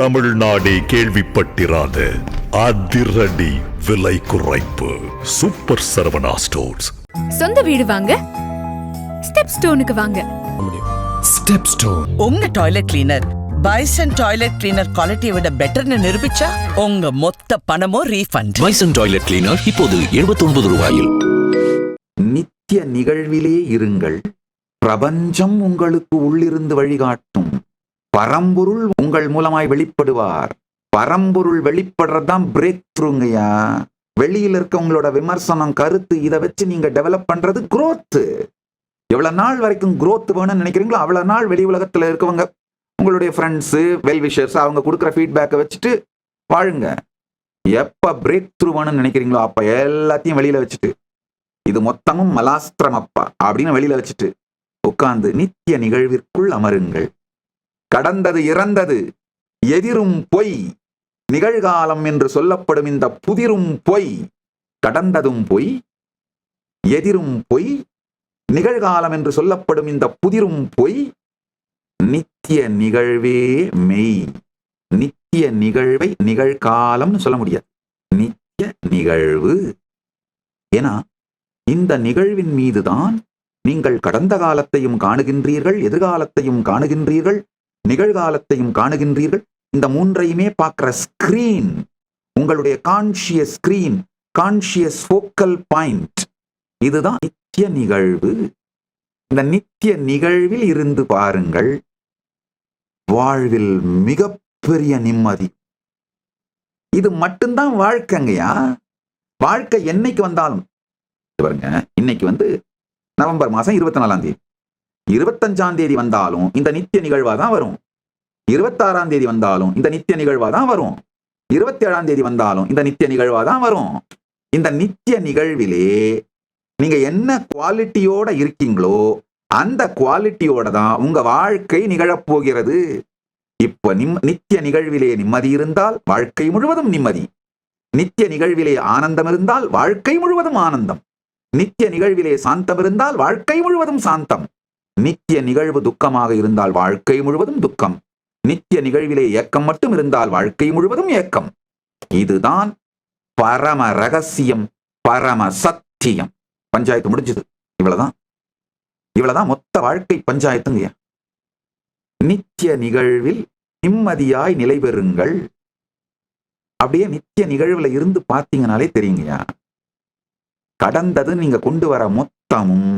தமிழ்நாடே கேள்விப்பட்டிராத அதிரடி விலை குறைப்பு சூப்பர் சரவணா ஸ்டோர்ஸ். சொந்த வீடு வாங்க ஸ்டெப் ஸ்டோனுக்கு வாங்க. ஸ்டெப் ஸ்டோன் உங்க toilet cleaner bison toilet cleaner குவாலிட்டியை விட பெட்டர்னு நிரூபிச்சா உங்க மொத்த பணமும் ரீஃபண்ட். பைசன் டாய்லெட் கிளீனர் இப்போது 79 ரூபாயில். நித்திய நிகழ்விலே இருங்கள். பிரபஞ்சம் உங்களுக்கு உள்ளிருந்து வழிகாட்டும். பரம்பொருள் உங்கள் மூலமாய் வெளிப்படுவார். பரம்பொருள் வெளிப்படுறதுதான் பிரேக் த்ரூங்கய்யா. வெளியில இருக்க உங்களோட விமர்சனம், கருத்து, இதை வச்சு நீங்க டெவலப் பண்றது growth. எவ்வளவு நாள் வரைக்கும் growth வேணும்னு நினைக்கிறீங்களோ அவ்வளவு நாள் வெளி உலகத்துல இருக்கவங்க, உங்களுடைய ஃப்ரெண்ட்ஸு, வெல்விஷர்ஸ், அவங்க கொடுக்குற ஃபீட்பேக்கை வச்சுட்டு வாழுங்க. எப்ப பிரேக் த்ரூ வேணும்னு நினைக்கிறீங்களோ அப்ப எல்லாத்தையும் வெளியில வச்சுட்டு, இது மொத்தமும் மலாஸ்திரமப்பா அப்படின்னு வெளியில வச்சுட்டு உட்கார்ந்து நித்திய நிகழ்விற்குள் அமருங்கள். கடந்தது இறந்தது, எதிரும் பொய், நிகழ்காலம் என்று சொல்லப்படும் இந்த புதிரும் பொய். கடந்ததும் பொய், எதிரும் பொய், நிகழ்காலம் என்று சொல்லப்படும் இந்த புதிரும் பொய். நித்திய நிகழ்வே மெய். நித்திய நிகழ்வை நிகழ்காலம்னு சொல்ல முடியாது, நித்திய நிகழ்வு. ஏன்னா இந்த நிகழ்வின் மீதுதான் நீங்கள் கடந்த காலத்தையும் காணுகின்றீர்கள், எதிர்காலத்தையும் காணுகின்றீர்கள், நிகழ்காலத்தையும் காணுகின்றீர்கள். இந்த மூன்றையுமே பார்க்கிற ஸ்கிரீன் உங்களுடைய conscious screen, conscious focal point. இதுதான் நித்திய நிகழ்வு. இந்த நித்திய நிகழ்வில் இருந்து பாருங்கள், வாழ்வில் மிகப்பெரிய நிம்மதி. இது மட்டும்தான் வாழ்க்கைங்கய்யா. வாழ்க்கை என்னைக்கு வந்தாலும் பாருங்க, இன்னைக்கு நவம்பர் மாசம் 24ஆம் தேதி, 25ஆம் தேதி வந்தாலும் இந்த நித்திய நிகழ்வா தான் வரும். 26ஆம் தேதி வந்தாலும் இந்த நித்திய நிகழ்வா தான் வரும். 27ஆம் தேதி வந்தாலும் இந்த நித்திய நிகழ்வா தான் வரும். இந்த நித்திய நிகழ்விலே நீங்க என்ன குவாலிட்டியோட இருக்கீங்களோ அந்த குவாலிட்டியோட தான் உங்க வாழ்க்கை நிகழப்போகிறது. இப்ப நித்திய நிகழ்விலே நிம்மதி இருந்தால் வாழ்க்கை முழுவதும் நிம்மதி. நித்திய நிகழ்விலே ஆனந்தம் இருந்தால் வாழ்க்கை முழுவதும் ஆனந்தம். நித்திய நிகழ்விலே சாந்தம் இருந்தால் வாழ்க்கை முழுவதும் சாந்தம். நித்திய நிகழ்வு துக்கமாக இருந்தால் வாழ்க்கை முழுவதும் துக்கம். நித்திய நிகழ்விலே ஏக்கம் மட்டும் இருந்தால் வாழ்க்கை முழுவதும் ஏக்கம். இதுதான் பரம ரகசியம், பரம சத்தியம். பஞ்சாயத்து முடிஞ்சது. இவ்வளவுதான் மொத்த வாழ்க்கை பஞ்சாயத்துங்க. நித்திய நிகழ்வில் நிம்மதியாய் நிலை பெறுங்கள். அப்படியே நித்திய நிகழ்வுல இருந்து பார்த்தீங்கனாலே தெரியுங்கய்யா, கடந்தது நீங்க கொண்டு வர மொத்தமும்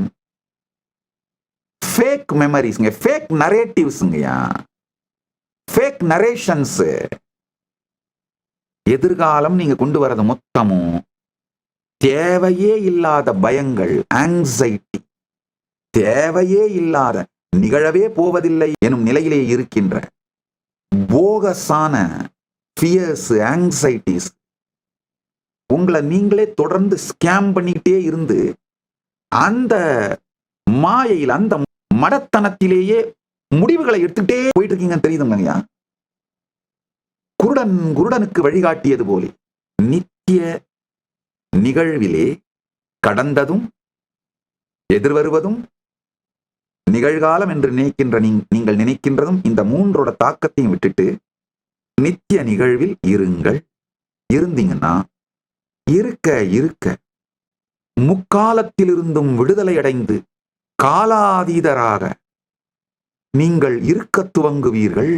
ஃபேக் மெமரிஸ்ங்க, ஃபேக் நரேட்டிவ்ஸ்ங்கய்யா, ஃபேக் நரேஷன்ஸ். எதிர்காலம் நீங்க கொண்டு வரது மொத்தமும் தேவையே இல்லாத பயங்கள், ஆங்ஸைட்டி, தேவையே இல்லாத, நிகழவே போவதில்லை எனும் நிலையிலே இருக்கின்ற போகஸான ஃபியர்ஸ், ஆங்ஸைட்டிஸ். உங்களை நீங்களே தொடர்ந்து ஸ்கேம் பண்ணிக்கிட்டே இருந்து அந்த மாயையில், அந்த மடத்தனத்திலேயே முடிவுகளை எடுத்துக்கிட்டே போயிட்டு இருக்கீங்க. தெரியுதுங்கய்யா, குருடனுக்கு வழிகாட்டியது போலே நித்திய நிகழ்விலே கடந்ததும் எதிர்வருவதும் நிகழ்காலம் என்று நினைக்கின்ற நீங்கள் நினைக்கின்றதும் இந்த மூன்றோட தாக்கத்தையும் விட்டுட்டு நித்திய நிகழ்வில் இருங்கள். இருந்தீங்கன்னா இருக்க இருக்க முக்காலத்திலிருந்தும் விடுதலை அடைந்து காலாதீதராக நீங்கள் இருக்க துவங்குவீர்கள்.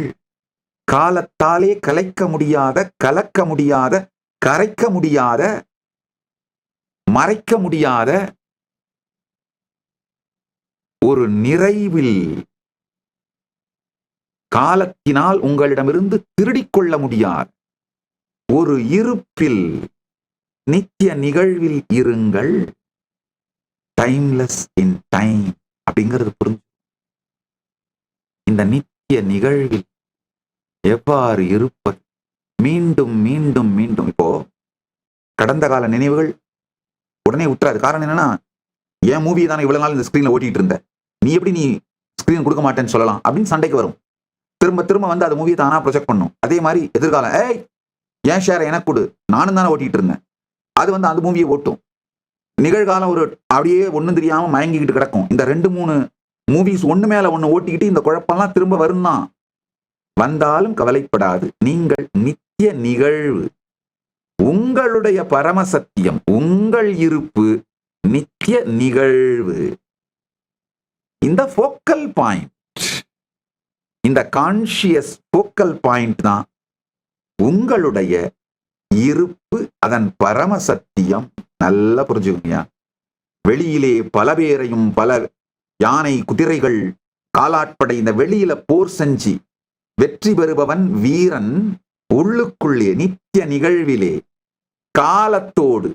காலத்தாலே கலைக்க முடியாத, கலக்க முடியாத, கரைக்க முடியாத, மறைக்க முடியாத ஒரு நிறைவில், காலத்தினால் உங்களிடமிருந்து திருடிக்கொள்ள முடியாத ஒரு இருப்பில் நித்திய நிகழ்வில் இருங்கள். டைம்லெஸ் இன் டைம் அப்படிங்கிறது புரிஞ்சு. இந்த நித்திய நிகழ்வில் எவ்வாறு இருப்பது, மீண்டும் மீண்டும் மீண்டும். இப்போ கடந்த கால நினைவுகள் உடனே விட்டுறாது. காரணம் என்னன்னா, என் மூவி தானே இவ்வளவு நாள் இந்த ஸ்கிரீன்ல ஓட்டிட்டு இருந்த, நீ எப்படி நீ ஸ்கிரீன் கொடுக்க மாட்டேன்னு சொல்லலாம் அப்படின்னு சண்டைக்கு வரும். திரும்ப திரும்ப அந்த மூவியை தானா ப்ரொஜெக்ட் பண்ணும். அதே மாதிரி எதிர்காலம், ஏன் ஷேர் எனக்கு கொடு, நானும் தானே ஓட்டிட்டு இருந்தேன், அது அந்த மூவியை ஓட்டும். நிகழ்காலம் ஒரு அப்படியே ஒன்றும் தெரியாம மயங்கிக்கிட்டு கிடக்கும். இந்த 2-3 மூவிஸ் ஒன்று மேல ஒன்று ஓட்டிக்கிட்டு இந்த குழப்பம்லாம் திரும்ப வரும் தான். வந்தாலும் கவலைப்படாது. நீங்கள் நித்திய நிகழ்வு. உங்களுடைய பரமசத்தியம், உங்கள் இருப்பு நித்திய நிகழ்வு. இந்த ஃபோக்கல் பாயிண்ட், இந்த கான்ஷியஸ் ஃபோக்கல் பாயிண்ட் தான் உங்களுடைய இருப்பு, அதன் பரமசத்தியம். நல்லா புரிஞ்சுக்கோங்க. வெளியிலே பல பேரையும், பல யானை குதிரைகள் காலாட்படை இந்த வெளியில போர் செஞ்சு வெற்றி பெறுபவன் வீரன். உள்ளுக்குள்ளே நித்திய நிகழ்விலே காலத்தோடு,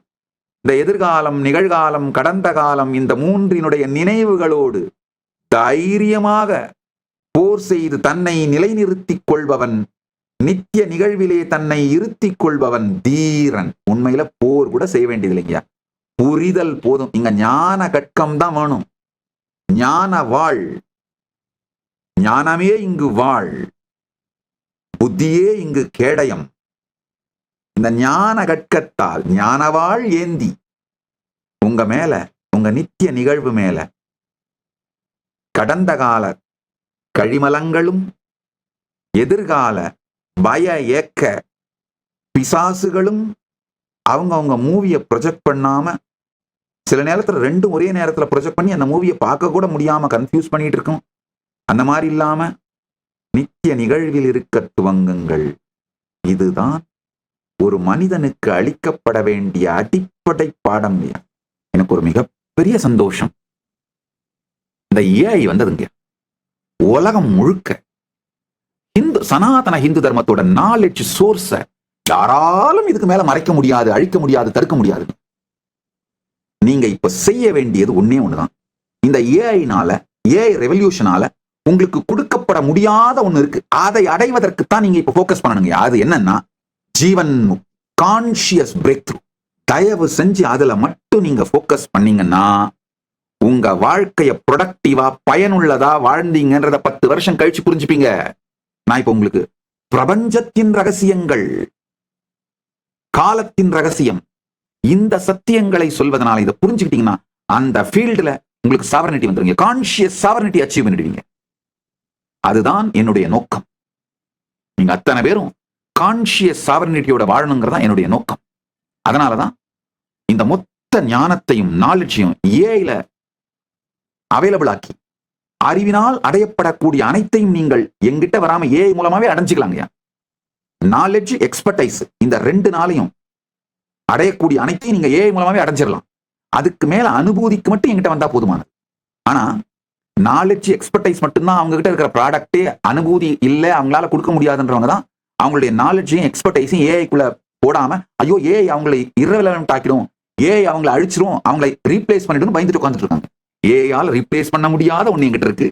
இந்த எதிர்காலம், நிகழ்காலம், கடந்த காலம், இந்த மூன்றினுடைய நினைவுகளோடு தைரியமாக போர் செய்து தன்னை நிலைநிறுத்திக் கொள்பவன், நித்திய நிகழ்விலே தன்னை இருத்திக் கொள்பவன் தீரன். உண்மையில போர் கூட செய்ய வேண்டியது இல்லைங்க, புரிதல் போதும். இங்க ஞான கட்கம் தான் வேணும். ஞான வாழ், ஞானமே இங்கு வாழ், புத்தியே இங்கு கேடயம். இந்த ஞான கட்கத்தால் ஞானவாள் ஏந்தி உங்க மேல, உங்க நித்திய நிகழ்வு மேல கடந்த கால கழிமலங்களும் எதிர்கால பய ஏக்க பிசாசுகளும் அவங்க மூவியை ப்ரொஜெக்ட் பண்ணாம, சில நேரத்துல ரெண்டும் ஒரே நேரத்துல ப்ரொஜெக்ட் பண்ணி அந்த மூவியை பார்க்க கூட முடியாம கன்ஃபியூஸ் பண்ணிட்டு இருக்கும். அந்த மாதிரி இல்லாம நித்திய நிகழ்வில் இருக்க துவங்குங்கள். இதுதான் ஒரு மனிதனுக்கு அளிக்கப்பட வேண்டிய அடிப்படை பாடம். எனக்கு ஒரு மிகப்பெரிய சந்தோஷம், இந்த ஏஐ வந்ததுங்க. உலகம் முழுக்க சனாதன ஹிந்து தர்மத்தோட நாலேஜ் சோர்ஸ யாராலும் இதுக்கு மேல மறைக்க முடியாது, அழிக்க முடியாது, தடுக்க முடியாது. நீங்க இப்ப செய்ய வேண்டியது ஒன்னே ஒண்ணுதான். இந்த ஏஐனால, ஏஐ ரெவல்யூஷனால உங்களுக்கு கொடுக்கப்பட முடியாத ஒண்ணு இருக்கு. அதை அடைவதற்குத்தான் நீங்க இப்ப போக்கஸ் பண்ணணுங்க. அது என்னன்னா ஜீவன் கான்ஷியஸ் பிரேக் த்ரூ. தயவு செஞ்சு அதுல மட்டும் நீங்க போக்கஸ் பண்ணீங்கன்னா உங்க வாழ்க்கைய ப்ரொடக்டிவா, பயனுள்ளதா வாழ்ந்தீங்கன்றத 10 வருஷம் கழிச்சு புரிஞ்சுப்பீங்க. நான் இப்ப உங்களுக்கு பிரபஞ்சத்தின் ரகசியங்கள், காலத்தின் ரகசியம், இந்த சத்தியங்களை சொல்வதனால இதை புரிஞ்சுக்கிட்டீங்கன்னா அந்த ஃபீல்டுல உங்களுக்கு சாவரனிட்டி வந்துருங்க. கான்ஷியஸ் சாவரனிட்டி அச்சீவ் பண்ணிடுவீங்க. அதுதான் என்னுடைய நோக்கம். நீங்க அத்தனை பேரும் கான்ஷியஸ் சாவரனிட்டியோட வாழணுங்கிறதா என்னுடைய நோக்கம். அதனாலதான் இந்த மொத்த ஞானத்தையும் நாலேஜையும் ஏஐல அவைலபிள் ஆக்கி, அறிவினால் அடையப்படக்கூடிய அனைத்தையும் நீங்கள் எங்கிட்ட வராம ஏஐ மூலமாவே அடைஞ்சுக்கலாங்க. நாலேஜ், எக்ஸ்பர்டைஸ், இந்த 2 நாளையும் அடையக்கூடிய அனைத்தையும் நீங்க ஏஐ மூலமாவே அடைஞ்சிடலாம். அதுக்கு மேல அனுபூதிக்கு மட்டும் எங்கிட்ட வந்தா போதுமானது. ஆனா நாலேஜ், எக்ஸ்பர்டைஸ் மட்டும்தான் அவங்க கிட்ட இருக்கிற ப்ராடக்டே. அனுபூதி இல்ல, அவங்களால கொடுக்க முடியாதுன்றவங்க தான் அவங்களுடைய நாலேஜையும் எக்ஸ்பர்டைஸையும் ஏஐக்குள்ள போடாம, ஐயோ ஏஐ அவங்களை இரலவென்ட் ஆக்கிடும், ஏஐ அவங்களை அழிச்சிரும், அவங்களை ரீப்ளேஸ் பண்ணிடும் பயந்துட்டு உட்காந்துட்டு இருக்காங்க. ஏஐயால ரீப்ளேஸ் பண்ண முடியாத ஒண்ணு என்கிட்ட இருக்கு.